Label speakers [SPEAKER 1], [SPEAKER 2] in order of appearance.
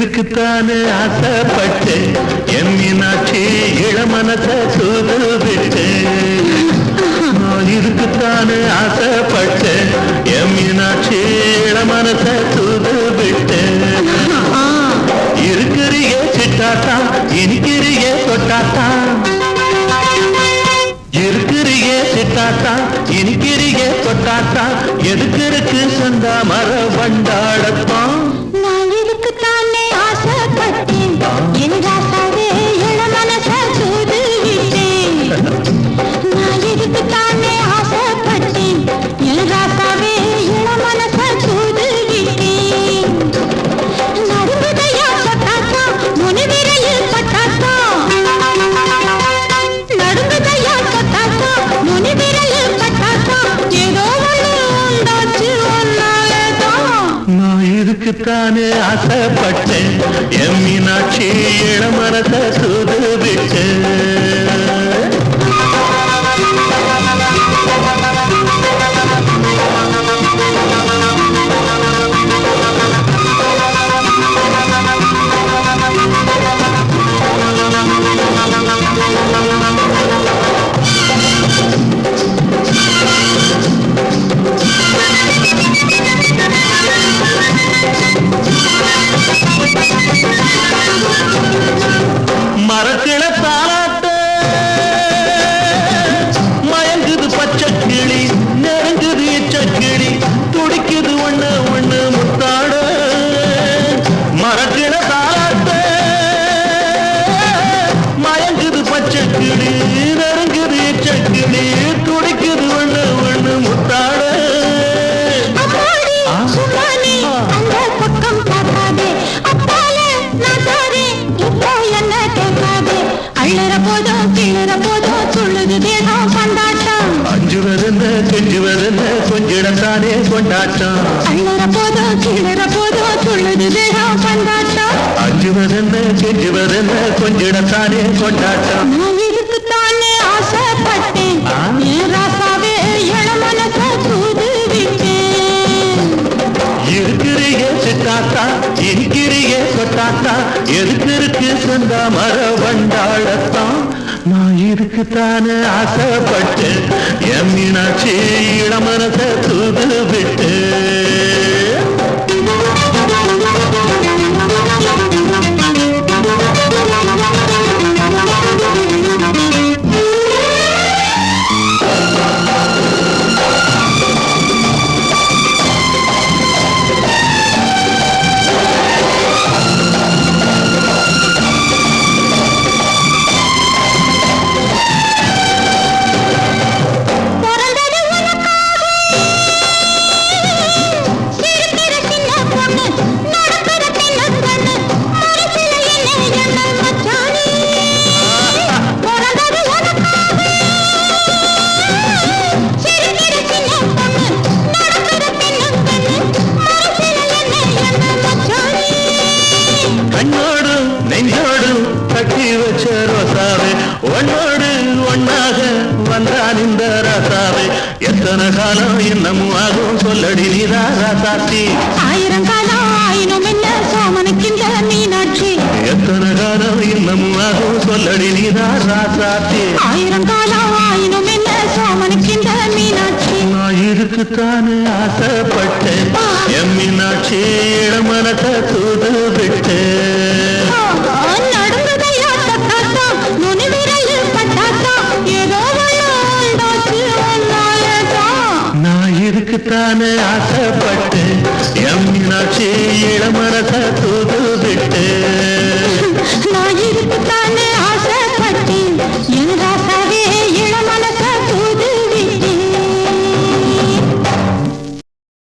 [SPEAKER 1] இதுக்குத்தானே ஆசைப்பட்டு என் மீனாட்சி இளமனச தூது விட்டு நான் இதுக்குத்தானே ஆசைப்பட்டு என் மீனாட்சி இளமனச தூது விட்டு இருக்கிறியே சிட்டாத்தா இனிக்கிறியே தொட்டாத்தா இருக்கிறியே சிட்டாத்தா இனிக்கிறியே தொட்டாத்தா எதுக்கு இருக்கு சந்தா மர வண்டாடத்தான்
[SPEAKER 2] நான் இதுக்குத்தானே ஆசைப்பட்டேன் என் ராசாவே இளமனச தூது விட்டேன் நான் இதுக்குத்தானே ஆசைப்பட்டேன் என் ராசாவே இளமனச தூது விட்டேன் நடுங்குதையா தொட்டாத்தா முனிவிரையில் பட்டாத்தா நடுங்குதையா தொட்டாத்தா முனிவிரையில் பட்டாத்தா ஏதோ ஒன்று உண்டாச்சு ஒன்னாலதான்
[SPEAKER 1] நான் இதுக்குத்தானே ஆசைப்பட்டேன் என் மீனாட்சி இளமனச தூது விட்டு மரக்கிள தாராட்ட மயங்குது பச்சை கிளி நெருங்குது எச்சக்கிளி துடிக்குது ஒண்ணு ஒண்ணு முத்தாட மரக்கிள தாராட்ட மயங்குது பச்சை கிளி நெருங்குது எச்சக்கிளி துடிக்குது ஒண்ணு ஒண்ணு முத்தாட
[SPEAKER 2] சுமானி அந்த பக்கம் பார்க்காதே அப்பாலே நான் தாரேன் இப்போ என்ன கேட்காதே அள்ளற போதும் கிளற போதும் துள்ளுது தேகம் கொண்டாட்டம்
[SPEAKER 1] அஞ்சுவதென்ன கெஞ்சுவதென்ன கொஞ்சிடத்தானே கொண்டாட்டம்
[SPEAKER 2] அள்ளற போதும் கிளற போதும் துள்ளுது தேகம் கொண்டாட்டம்
[SPEAKER 1] அஞ்சுவதென்ன கெஞ்சுவதென்ன கொஞ்சிடத்தானே கொண்டாட்டம்
[SPEAKER 2] நான் இதுக்குத்தானே ஆசைப்பட்டேன் என் ராசாவே இளமனச தூது விட்டேன்
[SPEAKER 1] இருக்கிறியே சிட்டாத்தா இருக்கிறியே கொட்டாத்தா எதுக்கு இருக்கு சொந்த மர வண்டாடத்தான் நான் இதுக்குத்தானே ஆசைப்பட்டு என் மீனாட்சி இளமனச தூது விட்டு
[SPEAKER 2] பிறந்தது உனக்காக சிரிக்கிற சின்ன பொண்ணு நடக்கிற சின்ன கண்ணு மனசுல என்ன என்ன மச்சானே பிறந்தது உனக்காக சிரிக்கிற சின்ன பொண்ணு நடக்கிற சின்ன கண்ணு மனசுல என்ன என்ன மச்சானே
[SPEAKER 1] கண்ணோடு நெஞ்சோடு கட்டி வச்ச ரோசாவே ஒன்னோடு ஒன்னாக வந்தான் இந்த ராசாவே எத்தனை காலம் இன்னமும் ஆகும் சொல்லடி நீதா ராசாத்தி
[SPEAKER 2] ஆயிரம் காலம் ஆயினும் என்ன சோமனுக்கின்ற மீனாட்சி
[SPEAKER 1] எத்தனை காலம் இன்னமும் ஆகும் சொல்லடி நீதா ராசாத்தி
[SPEAKER 2] ஆயிரம் காலம் ஆயினும் என்ன சோமனுக்கின்ற மீனாட்சி
[SPEAKER 1] நான் இதுக்குத்தானே ஆசைப்பட்டேன் என் மீனாட்சி இளமனச தூது விட்டு
[SPEAKER 2] நடுங்குதையா தொட்டாத்தா நுனி விரலில் பட்டாத்தா ஏதோ ஒன்னாச்சு ஒன்னாலதான்
[SPEAKER 1] நான் இதுக்குத்தானே ஆசைப்பட்டேன் என் மீனாட்சி இளமனச தூது